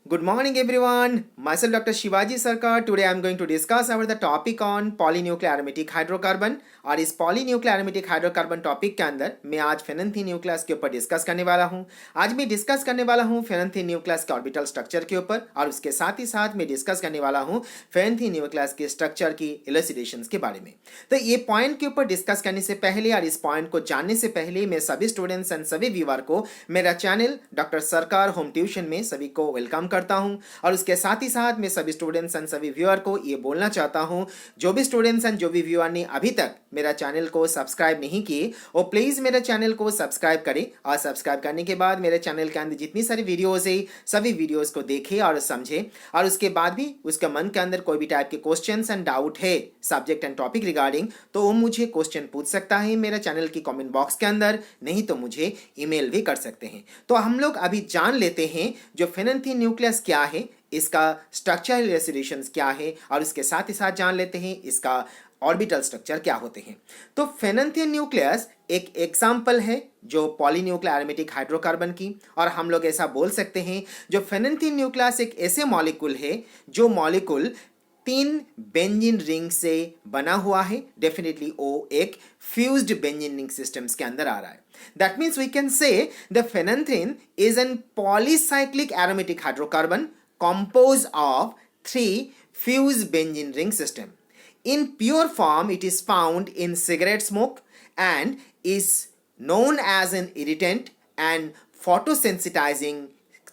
Good morning everyone. Myself Dr. Shivaji Sarkar. Today I am going to discuss about the topic on polynuclear aromatic hydrocarbon और इस polynuclear aromatic hydrocarbon topic के अंदर मैं आज फेनैंथीन nucleus के ऊपर discuss करने वाला हूं। आज मैं डिस्कस करने वाला हूं फेनैंथीन न्यूक्लियस के ऑर्बिटल स्ट्रक्चर के ऊपर और उसके साथ ही साथ मैं डिस्कस करने वाला हूं फेनैंथीन न्यूक्लियस के स्ट्रक्चर की इलुसिडेशंस के बारे में। तो ये पॉइंट के ऊपर डिस्कस करने से पहले और इस पॉइंट को जानने से पहले मैं सभी स्टूडेंट्स एंड सभी व्यूअर को मेरा चैनल डॉक्टर सरकार होम ट्यूशन में सभी को वेलकम करता हूं और उसके साथ ही साथ मैं सभी स्टूडेंट्स एंड सभी व्यूअर को ये बोलना चाहता हूं, जो भी स्टूडेंट्स एंड जो भी व्यूअर ने अभी तक मेरा चैनल को सब्सक्राइब नहीं किए वो प्लीज़ मेरे चैनल को सब्सक्राइब करें और सब्सक्राइब करने के बाद मेरे चैनल के अंदर जितनी सारी वीडियोज़ है सभी वीडियोज़ को देखें और समझें और उसके बाद भी उसके मन के अंदर कोई भी टाइप के क्वेश्चंस एंड डाउट है सब्जेक्ट एंड टॉपिक रिगार्डिंग तो वो मुझे क्वेश्चन पूछ सकता है मेरे चैनल की कमेंट बॉक्स के अंदर, नहीं तो मुझे ईमेल भी कर सकते हैं। तो हम लोग अभी जान लेते हैं जो फेनैंथीन न्यूक्लियस क्या है, इसका स्ट्रक्चरल रेसिडेशंस क्या है और इसके साथ ही साथ जान लेते हैं इसका ऑर्बिटल स्ट्रक्चर क्या होते हैं। तो फेनैंथीन न्यूक्लियस एक एग्जाम्पल है जो पॉलीन्यूक्लियर एरोमेटिक हाइड्रोकार्बन की, और हम लोग ऐसा बोल सकते हैं जो फेनैंथीन न्यूक्लियस एक ऐसे मॉलिक्यूल है जो मॉलिक्यूल 3 बेंजीन रिंग से बना हुआ है। डेफिनेटली वो एक फ्यूज्ड बेंजीन रिंग सिस्टम्स के अंदर आ रहा है। That means we can say the phenanthine is an polycyclic aromatic hydrocarbon composed of 3 fused benzene ring system. In pure form, it is found in cigarette smoke and is known as an irritant and photosensitizing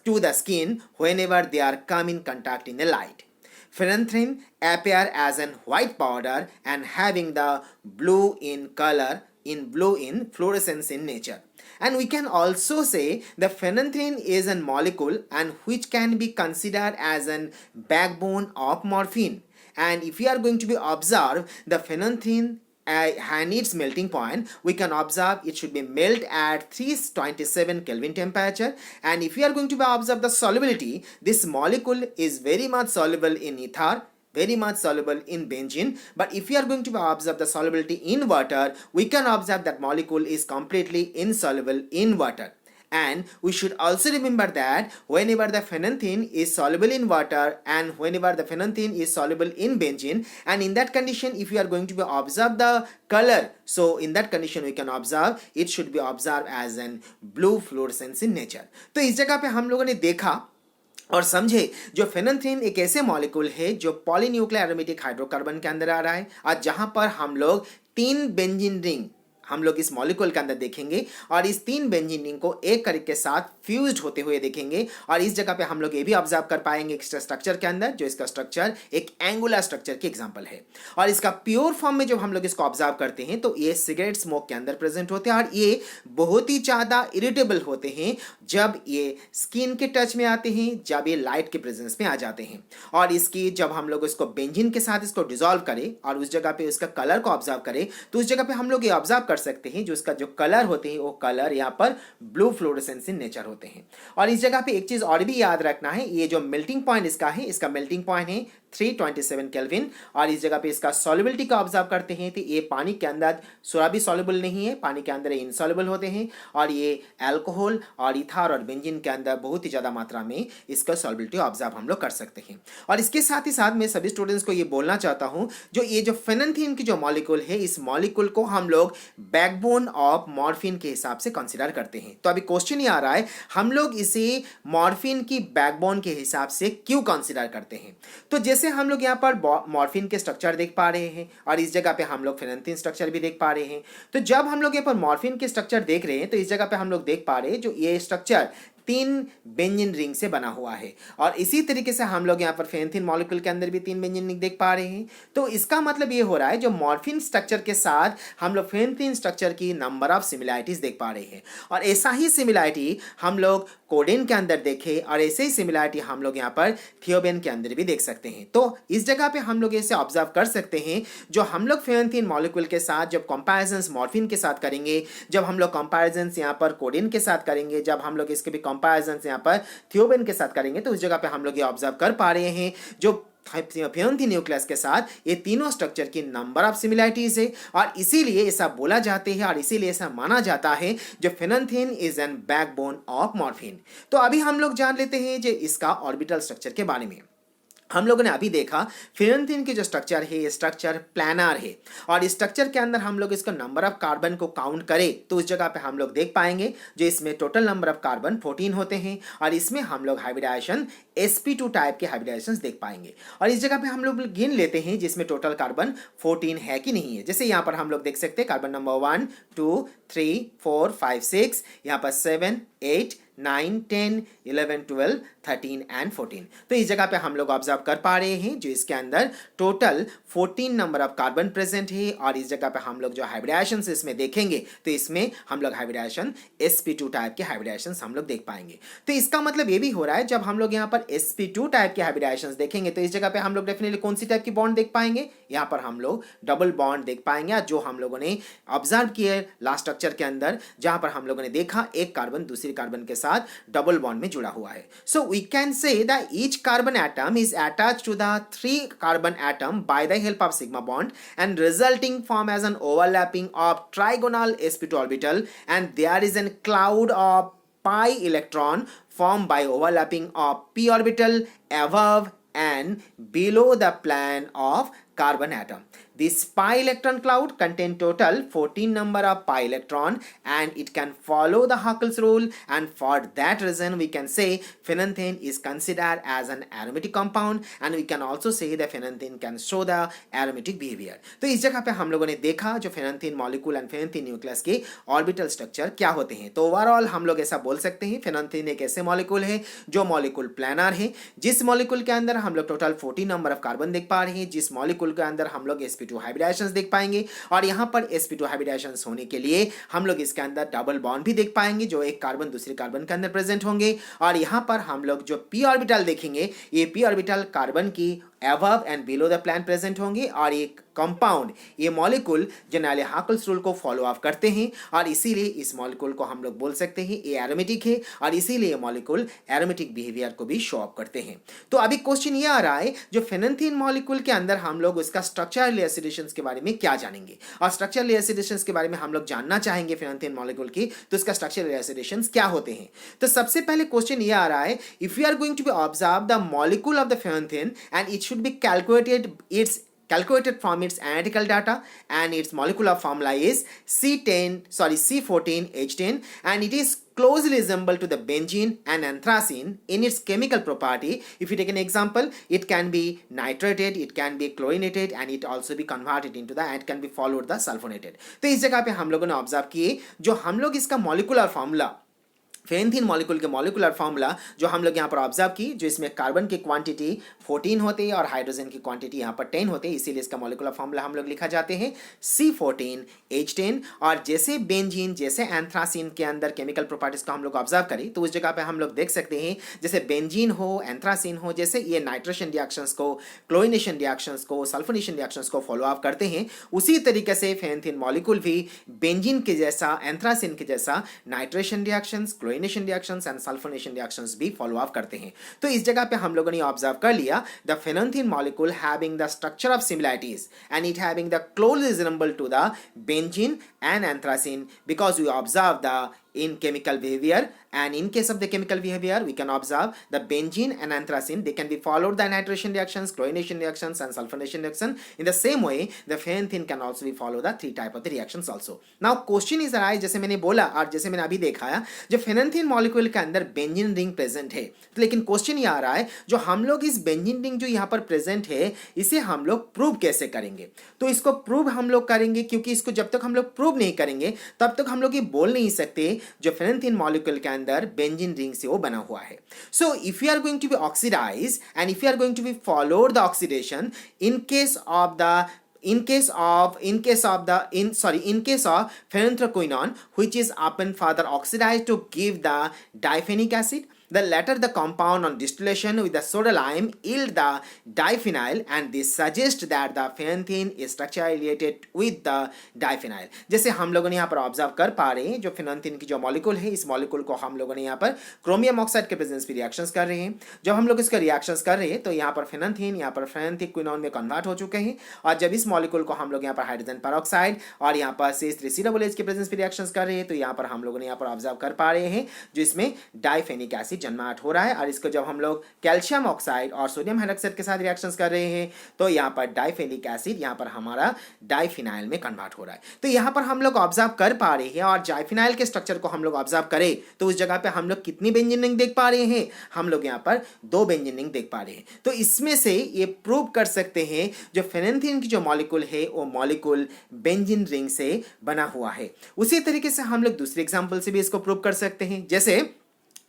to the skin whenever they are come in contact in the light. Phenanthine appear as an white powder and having the blue in color in fluorescence in nature. And we can also say the phenanthine is a molecule and which can be considered as an backbone of morphine. And if we are going to be observe the phenanthine and its melting point, we can observe it should be melt at 327 Kelvin temperature. And if we are going to observe the solubility, this molecule is very much soluble in ether, very much soluble in benzene. But if we are going to observe the solubility in water, we can observe that molecule is completely insoluble in water. And we should also remember that whenever the phenanthine is soluble in water and whenever the phenanthine is soluble in benzene, and in that condition if we are going to observe the color, so in that condition we can observe it should be observed as an blue fluorescence in nature. तो इस जगह पे हम लोगों ने देखा और समझे जो फेनैंथीन एक ऐसे मॉलिक्यूल है जो पॉलीन्यूक्लियर एरोमेटिक हाइड्रोकार्बन के अंदर आ रहा है और जहां पर हम लोग 3 बेंजीन रिंग हम लोग इस मॉलिक्यूल के अंदर देखेंगे और इस 3 बेंजीन रिंग को एक करके के साथ फ्यूज्ड होते हुए देखेंगे। और इस जगह पे हम लोग ये भी ऑब्जर्व कर पाएंगे एक स्ट्रक्चर के अंदर जो इसका स्ट्रक्चर एक एंगुलर स्ट्रक्चर की एग्जांपल है। और इसका प्योर फॉर्म में जब हम लोग इसको ऑब्जर्व करते हैं तो ये सिगरेट स्मोक के अंदर प्रेजेंट होते हैं और ये बहुत ही ज़्यादा इरिटेबल होते हैं जब ये स्किन के टच में आते हैं, जब ये लाइट के प्रेजेंस में आ जाते हैं। और इसकी जब हम लोग इसको बेंजीन के साथ इसको डिजोल्व करें और उस जगह पे उसका कलर को ऑब्जर्व करें तो उस जगह पे हम लोग ये ऑब्जर्व कर सकते हैं जो इसका जो कलर होते हैं वो कलर यहाँ पर ब्लू फ्लोरेसेंस इन नेचर होते हैं। और इस जगह पे एक चीज और भी याद रखना है, ये जो मेल्टिंग पॉइंट इसका है, इसका मेल्टिंग पॉइंट है 327 केल्विन। और इस जगह पे इसका सॉल्युबिलिटी का ऑब्जर्व करते हैं तो ये पानी के अंदर सोडा भी सॉल्युबल नहीं है, पानी के अंदर इनसॉल्युबल होते हैं और ये अल्कोहल और इथर और बेंजीन के अंदर बहुत ही ज़्यादा मात्रा में इसका सॉल्युबिलिटी ऑब्जर्व हम लोग कर सकते हैं। और इसके साथ ही साथ मैं सभी स्टूडेंट्स को ये बोलना चाहता हूँ जो ये जो फेनैंथीन की जो मॉलिक्यूल है इस मॉलिक्यूल को हम लोग बैकबोन ऑफ मॉर्फिन के हिसाब से कंसिडर करते हैं। तो अभी क्वेश्चन ये आ रहा है हम लोग इसे मॉर्फिन की बैकबोन के हिसाब से क्यों कंसिडर करते हैं। तो जैसे हम लोग यहाँ पर मॉर्फिन के स्ट्रक्चर देख पा रहे हैं और इस जगह पे हम लोग फेनैंथीन स्ट्रक्चर भी देख पा रहे हैं। तो जब हम लोग यहाँ पर मॉर्फिन के स्ट्रक्चर देख रहे हैं तो इस जगह पे हम लोग देख पा रहे हैं जो ये स्ट्रक्चर 3 बेंजीन रिंग से बना हुआ है और इसी तरीके से हम लोग यहाँ पर फेनैंथीन मॉलिक्यूल के अंदर भी 3 बेंजीन रिंग देख पा रहे हैं। तो इसका मतलब ये हो रहा है जो मॉर्फिन स्ट्रक्चर के साथ हम लोग फेनैंथीन स्ट्रक्चर की नंबर ऑफ सिमिलैरिटीज देख पा रहे हैं और ऐसा ही सिमिलैरिटी हम लोग कोडेन के अंदर देखे और ऐसे ही सिमिलैरिटी हम लोग यहाँ पर थियोबेन के अंदर भी देख सकते हैं। तो इस जगह पे हम लोग ऐसे ऑब्जर्व कर सकते हैं जो हम लोग फेनैंथीन मॉलिक्यूल के साथ जब कंपैरिजंस मॉर्फिन के साथ करेंगे, जब हम लोग कंपैरिजंस यहाँ पर कोडेन के साथ करेंगे, जब हम लोग इसके भी कंपैरिजंस यहाँ पर थियोबेन के साथ करेंगे तो उस जगह पे हम लोग ये ऑब्जर्व कर पा रहे हैं जो फेनोथीन न्यूक्लियस के साथ ये तीनों स्ट्रक्चर की नंबर ऑफ सिमिलैरिटीज है और इसीलिए ऐसा बोला जाते हैं और इसीलिए ऐसा माना जाता है जो phenanthrene is an backbone of morphine. तो अभी हम लोग जान लेते हैं जो इसका ऑर्बिटल स्ट्रक्चर के बारे में। हम लोगों ने अभी देखा फेनोथीन की जो स्ट्रक्चर है ये स्ट्रक्चर प्लानर है और इस स्ट्रक्चर के अंदर हम लोग इसका नंबर ऑफ कार्बन को काउंट करें तो उस जगह पे हम लोग देख पाएंगे जो इसमें टोटल नंबर ऑफ कार्बन 14 होते हैं और इसमें हम लोग हाइब्रिडाइजेशन sp2 टाइप के हाइब्रिडाइजेशन देख पाएंगे और इस जगह पे हम लोग गिन लेते हैं जिसमें टोटल कार्बन 14 है कि नहीं है। जैसे यहाँ पर हम लोग देख सकते हैं कार्बन नंबर 1 2 3 4 5 6, यहाँ पर 7 8 9 10 11 12 13 एंड 14। तो इस जगह पे हम लोग ऑब्जर्व कर पा रहे हैं जो इसके अंदर total 14 number of carbon present है और इस जगह पे हम लोग जो हाइब्रिडाइजेशन इसमें देखेंगे तो इसमें हम लोग हाइब्रिडाइजेशन sp2 टाइप के हाइब्रिडाइजेशन हम लोग देख पाएंगे। तो इसका मतलब ये भी हो रहा है जब हम लोग यहाँ पर sp2 टाइप के हाइब्रिडाइजेशन देखेंगे तो इस जगह पे हम लोग डेफिनेटली कौन सी टाइप की बॉन्ड देख पाएंगे, यहाँ पर हम लोग डबल बॉन्ड देख पाएंगे जो हम लोगों ने ऑब्जर्व किए लास्ट स्ट्रक्चर के अंदर जहां पर हम लोगों ने देखा एक कार्बन दूसरी कार्बन के साथ डबल बॉन्ड में जुड़ा हुआ है। So we can say that each carbon atom is attached to the 3 carbon atom by the help of sigma bond and resulting form as an overlapping of trigonal sp2 orbital and there is an cloud of pi electron formed by overlapping of p orbital above and below the plane of carbon atom. This pi electron cloud contain total 14 number of pi electron and it can follow the Huckel's rule, and for that reason we can say phenanthine is considered as an aromatic compound and we can also say that phenanthine can show the aromatic behavior. तो इस जगह पे हम लोगों ने देखा जो phenanthine molecule and phenanthine nucleus के orbital structure क्या होते हैं। तो ओवरऑल हम लोग ऐसा बोल सकते हैं phenanthine एक ऐसे मॉलिक्यूल है जो मॉलिक्यूल प्लानर है जिस मॉलिक्यूल के अंदर हम लोग टोटल 14 नंबर ऑफ कार्बन देख पा रहे हैं, जिस मॉलिक्यूल के अंदर हम लोग sp2 हाइब्रिडाइजेशंस देख पाएंगे और यहाँ पर sp2 हाइब्रिडाइजेशंस होने के लिए हम लोग इसके अंदर डबल बॉन्ड भी देख पाएंगे जो एक कार्बन दूसरी कार्बन के अंदर प्रेजेंट होंगे और यहाँ पर हम लोग जो p ऑर्बिटल देखेंगे ये p ऑर्बिटल कार्बन की above and below the plane present होंगे और एक कंपाउंड ये मॉलिक्यूल जनरली हाकल्स रूल को फॉलो अप करते हैं और इसीलिए इस मॉलिक्यूल को हम लोग बोल सकते हैं ये एरोमेटिक है और इसीलिए ये मॉलिक्यूल एरोमेटिक बिहेवियर को भी शो अप करते हैं। तो अभी क्वेश्चन ये आ रहा है जो फेनोथीन मॉलिक्यूल के अंदर हम लोग उसका स्ट्रक्चरल एसिडेशंस के बारे में क्या जानेंगे और स्ट्रक्चरल एसिडेशंस के बारे में हम लोग जानना चाहेंगे फेनोथीन मॉलिक्यूल की तो इसका स्ट्रक्चरल एसिडेशंस क्या होते हैं। तो सबसे पहले क्वेश्चन ये आ रहा है if you are going to be observe the molecule of the phenanthrene and it should be calculated from its analytical data and its molecular formula is C14H10 and it is closely resemble to the benzene and anthracene in its chemical property. If you take an example, it can be nitrated, it can be chlorinated and it also be converted into the and can be followed the sulfonated. तो इस जगह पे हम लोगों ने observe किए जो हम लोग इसका मॉलिक्यूलर फॉर्मूला फेनथीन मॉलिक्यूल के मॉलिक्यूलर फार्मूला जो हम लोग यहाँ पर ऑब्जर्व की जो इसमें कार्बन की क्वांटिटी 14 होती है और हाइड्रोजन की क्वांटिटी यहाँ पर 10 होती है इसीलिए इसका मॉलिक्यूलर फार्मूला हम लोग लिखा जाते हैं C14H10। और जैसे बेंजीन जैसे एंथ्रासीन के अंदर केमिकल प्रॉपर्टीज को हम लोग ऑब्जर्व करें तो उस जगह पे हम लोग देख सकते हैं जैसे बेंजीन हो एंथ्रासीन हो जैसे ये नाइट्रेशन रिएक्शंस को क्लोरिनेशन रिएक्शंस को सल्फोनेशन रिएक्शंस को फॉलो अप करते हैं उसी तरीके से फेनथीन मॉलिक्यूल भी बेंजीन के जैसा एंथ्रासीन के जैसा nitration reactions chlorination reactions and sulphonation reactions भी फॉलो अप करते हैं। तो इस जगह पे हम लोगों ने ऑब्जर्व कर लिया the phenanthrene molecule having the structure of similarities and it having the close resemble to the benzene and anthracene because we observe the in chemical behavior and in case of the chemical behavior we can observe the benzene and anthracene they can be followed the nitration reactions chlorination reactions and sulfonation reaction in the same way the phenanthine can also be follow the 3 type of the reactions also। now question is arise जैसे मैंने बोला और जैसे मैंने अभी दिखाया जो phenanthine molecule के अंदर benzene ring present है तो लेकिन क्वेश्चन ये आ रहा है जो हम लोग इस benzene ring जो यहाँ पर प्रेजेंट है इसे हम लोग प्रूव कैसे करेंगे। तो इसको प्रूव हम लोग करेंगे क्योंकि इसको जब तक हम लोग प्रूव नहीं करेंगे तब तक हम लोग ये बोल नहीं सकते जो फेनोथीन मॉलिक्यूल के अंदर बेंजीन रिंग से वो बना हुआ है। So if you are going to be oxidize and if you are going to be followed the oxidation in case of phenanthroquinone which is often further oxidized to give the diphenolic acid The latter, the compound on distillation with the soda lime yield the diphenyl, and this suggests that the phenanthine is structurally related with the diphenyl. जैसे हम लोगों ने यहाँ पर observe कर पा रहे हैं, जो फिनैंथिन की जो मॉलिक्यूल है, इस मॉलिक्यूल को हम लोगों ने यहाँ पर क्रोमियम ऑक्साइड के प्रेजेंस पे रिएक्शंस कर रहे हैं. जब हम लोग इसका रिएक्शंस कर रहे हैं तो यहाँ पर फिनैंथिन यहाँ पर फेनेंथिक क्विनोन में कन्वर्ट हो चुके हैं, और जब इस मॉलिक्यूल को हम लोग यहाँ पर हाइड्रोजन परऑक्साइड और यहाँ पर CH3COOH के प्रेजेंस पे रिएक्शंस कर रहे हैं, तो यहाँ पर हम लोगों ने यहाँ पर ऑब्जर्व कर पा रहे हैं जो इसमें डाइफेनिक एसिड जनरेट हो रहा है. और इसको जब हम लोग कैल्शियम ऑक्साइड और सोडियम हाइड्रोक्साइड के साथ रिएक्शंस कर रहे हैं तो यहाँ पर डाइफेनिक एसिड यहाँ पर हमारा डाइफिनाइल में कन्वर्ट हो रहा है. तो यहाँ पर हम लोग ऑब्जर्व कर पा रहे हैं, और डाइफिनाइल के स्ट्रक्चर को हम लोग ऑब्जर्व करें तो उस जगह पे हम लोग कितनी बेंजीन रिंग देख पा रहे हैं? हम लोग यहाँ पर 2 बेंजीन रिंग देख पा रहे हैं. तो इसमें से ये प्रूव कर सकते हैं जो फेनेंथीन की जो मॉलिक्यूल है वो मॉलिक्यूल बेंजीन रिंग से बना हुआ है. उसी तरीके से हम लोग दूसरे एग्जांपल से भी इसको प्रूव कर सकते हैं. जैसे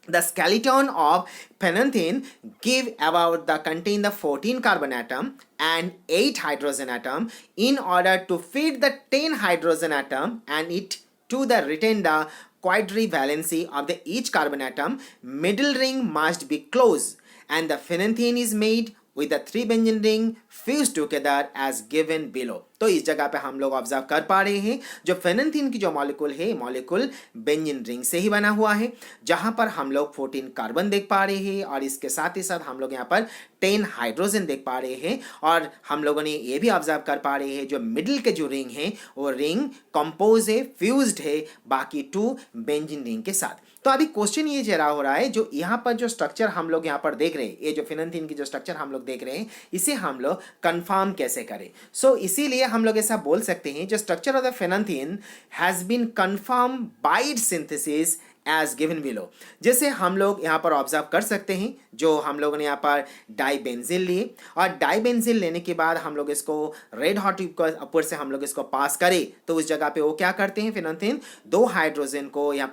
the skeleton of phenanthine give about the contain the 14 carbon atom and 8 hydrogen atom. In order to fit the 10 hydrogen atom and it to the retain the quadrivalency of the each carbon atom, middle ring must be closed, and the phenanthine is made with the 3 benzene ring fused together as given below. तो इस जगह पे हम लोग observe कर पा रहे हैं जो फेनेंथीन की जो मॉलिक्यूल है, मॉलिक्यूल बेंजीन रिंग से ही बना हुआ है, जहां पर हम लोग 14 कार्बन देख पा रहे हैं, और इसके साथ ही साथ हम लोग यहाँ पर 10 हाइड्रोजन देख पा रहे हैं. और हम लोगों ने ये भी ऑब्जर्व कर पा रहे हैं जो मिडिल के जो रिंग है वो रिंग कंपोज है, फ्यूज्ड है बाकी 2 बेंजीन रिंग के साथ. तो अभी क्वेश्चन ये जरा हो रहा है, जो यहाँ पर जो स्ट्रक्चर हम लोग यहाँ पर देख रहे हैं, ये जो फेनेंथीन की जो स्ट्रक्चर हम लोग देख रहे हैं, इसे हम लोग कंफर्म कैसे करें? सो इसीलिए हम लोग ऐसा बोल सकते हैं जो structure of the phenanthrene has been confirm by its synthesis as given below. जैसे हम लोग यहाँ पर ऑब्जर्व कर सकते हैं, जो हम लोगों ने यहाँ पर डाइबेंजिल लिए, और डाइबेंजिल लेने के बाद हम लोग इसको रेड हॉट ट्यूब को ऊपर से हम लोग इसको पास करें तो उस जगह पे वो क्या करते हैं, फेनेंथीन 2 हाइड्रोजन को यहाँ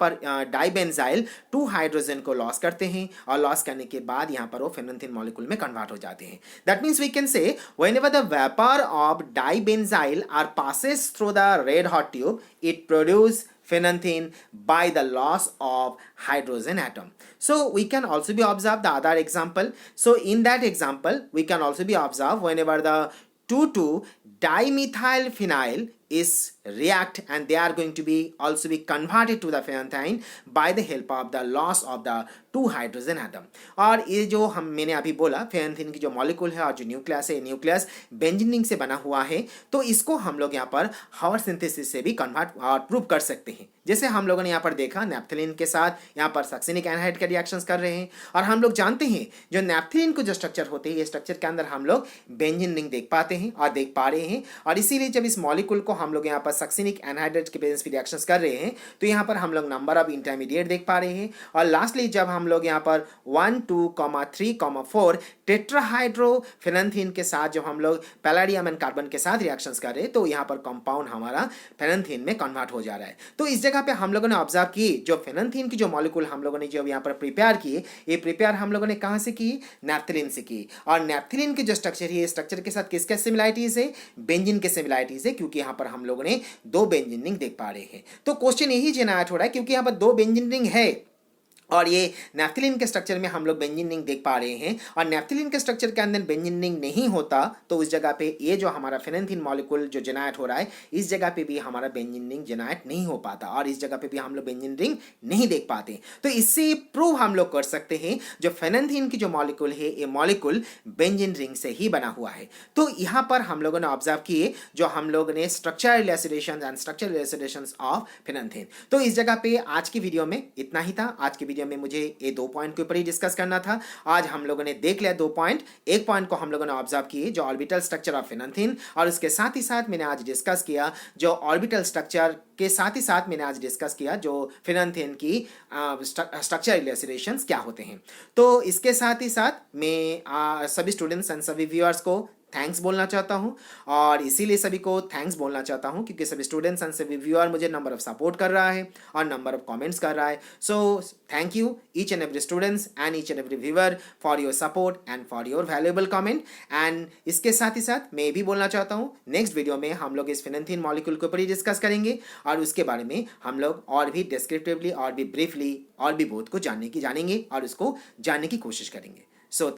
पर डाइबेंजाइल 2 हाइड्रोजन को लॉस करते हैं, और लॉस करने के बाद यहाँ पर वो फेनेंथीन मॉलिक्यूल में कन्वर्ट हो जाते हैं. That means we can say whenever the vapour of dibenzyl are passes through the red hot tube it produce phenanthine by the loss of hydrogen atom. So we can also be observe the other example. So in that example we can also be observe whenever the 2,2 dimethyl phenyl is react, and they are going to be also be converted to the phenathine by the help of the loss of the 2 hydrogen atom. और ये जो मैंने अभी बोला फेनेंथीन की जो molecule है और जो न्यूक्लियस है, न्यूक्लियस बेंजीन रिंग से बना हुआ है, तो इसको हम लोग यहाँ पर हावर सिंथेसिस से भी कन्वर्ट और प्रूव कर सकते हैं. जैसे हम लोगों ने यहाँ पर देखा नैप्थलीन के साथ यहाँ पर सक्सिनिक एनहाइड के रिएक्शंस कर रहे हैं, और हम लोग जानते हैं जो नैप्थलीन को जो स्ट्रक्चर होते हैं, ये स्ट्रक्चर के अंदर हम लोग बेंजीन रिंग देख पाते हैं और देख पा रहे हैं. और इसीलिए जब इस मॉलिक्यूल को हम लोग यहाँ पर सक्सिनिक एनहाइड्रेट के प्रेजेंस पे रिएक्शंस कर रहे हैं तो यहाँ पर हम लोग नंबर ऑफ इंटरमीडिएट देख पा रहे हैं. और लास्टली जब हम लोग यहाँ पर 1, 2, 3, 4 टेट्राहाइड्रो फेनेंथीन के साथ जब हम लोग पैलेडियम एंड कार्बन के साथ रिएक्शंस कर रहे हैं तो यहाँ पर कंपाउंड हमारा फेनेंथीन में कन्वर्ट हो जा रहा है. तो इस जगह पे हम लोगों ने ऑब्जर्व की जो फेनेंथीन की जो मॉलिक्यूल हम लोगों ने जो यहाँ पर प्रिपेयर किए, ये प्रिपेयर हम लोगों ने कहाँ से की? नैप्थलीन से की. और नैप्थलीन की जो स्ट्रक्चर है, स्ट्रक्चर के साथ किसके सिमिलरिटीज है? बेंजीन के सिमिलरिटीज है, क्योंकि यहाँ पर हम लोगों ने 2 बेंजीन रिंग देख पा रहे हैं. तो क्वेश्चन यही जनरेट हो रहा है क्योंकि यहाँ पर 2 बेंजीन रिंग है और ये नैप्थलीन के स्ट्रक्चर में हम लोग बेंजीन रिंग देख पा रहे हैं, और नैप्थलीन के स्ट्रक्चर के अंदर बेंजीन रिंग नहीं होता तो उस जगह पे ये जो हमारा फेनेंथीन मॉलिक्यूल जो जनरेट हो रहा है, इस जगह पे भी हमारा बेंजीन रिंग जनरेट नहीं हो पाता, और इस जगह पे भी हम लोग बेंजीन रिंग नहीं देख पाते. तो इससे प्रूव हम लोग कर सकते हैं जो फेनेंथीन की जो मॉलिक्यूल है, ये मॉलिक्यूल बेंजीन रिंग से ही बना हुआ है. तो यहाँ पर हम लोगों ने ऑब्जर्व किए जो हम लोगों ने स्ट्रक्चरल इलैस्ट्रेशंस एंड स्ट्रक्चरल इलैस्ट्रेशंस ऑफ फेनेंथीन. तो इस जगह पे आज की वीडियो में इतना ही था. आज की वीडियो में मुझे ये 2 पॉइंट के ऊपर ही डिस्कस करना था. आज हम लोगों ने देख लिया 2 पॉइंट. एक पॉइंट को हम लोगों ने ऑब्जर्व किए जो ऑर्बिटल स्ट्रक्चर ऑफ फेनेंथीन, और उसके साथ ही साथ मैंने आज डिस्कस किया जो ऑर्बिटल स्ट्रक्चर के साथ ही साथ मैंने आज डिस्कस किया जो फेनेंथीन की स्ट्रक्चर इलैस्ट्रेशंस क्या होते हैं. तो इसके साथ ही साथ मैं सभी स्टूडेंट्स एंड सभी व्यूअर्स को थैंक्स बोलना चाहता हूँ। और इसीलिए सभी को थैंक्स बोलना चाहता हूँ क्योंकि सभी स्टूडेंट्स एंड सभी व्यूअर मुझे नंबर ऑफ सपोर्ट कर रहा है और नंबर ऑफ कमेंट्स कर रहा है। So thank you each and every students and each and every viewer for your support and for your valuable comment. And इसके साथ ही साथ मैं भी बोलना चाहता हूँ नेक्स्ट वीडियो में हम लोग इस फिनेंथीन मॉलिक्यूल के ऊपर ही डिस्कस करेंगे और उसके बारे में हम लोग और भी डिस्क्रिप्टिवली और भी ब्रीफली और भी बहुत कुछ जानेंगे और उसको जानने की कोशिश करेंगे। सो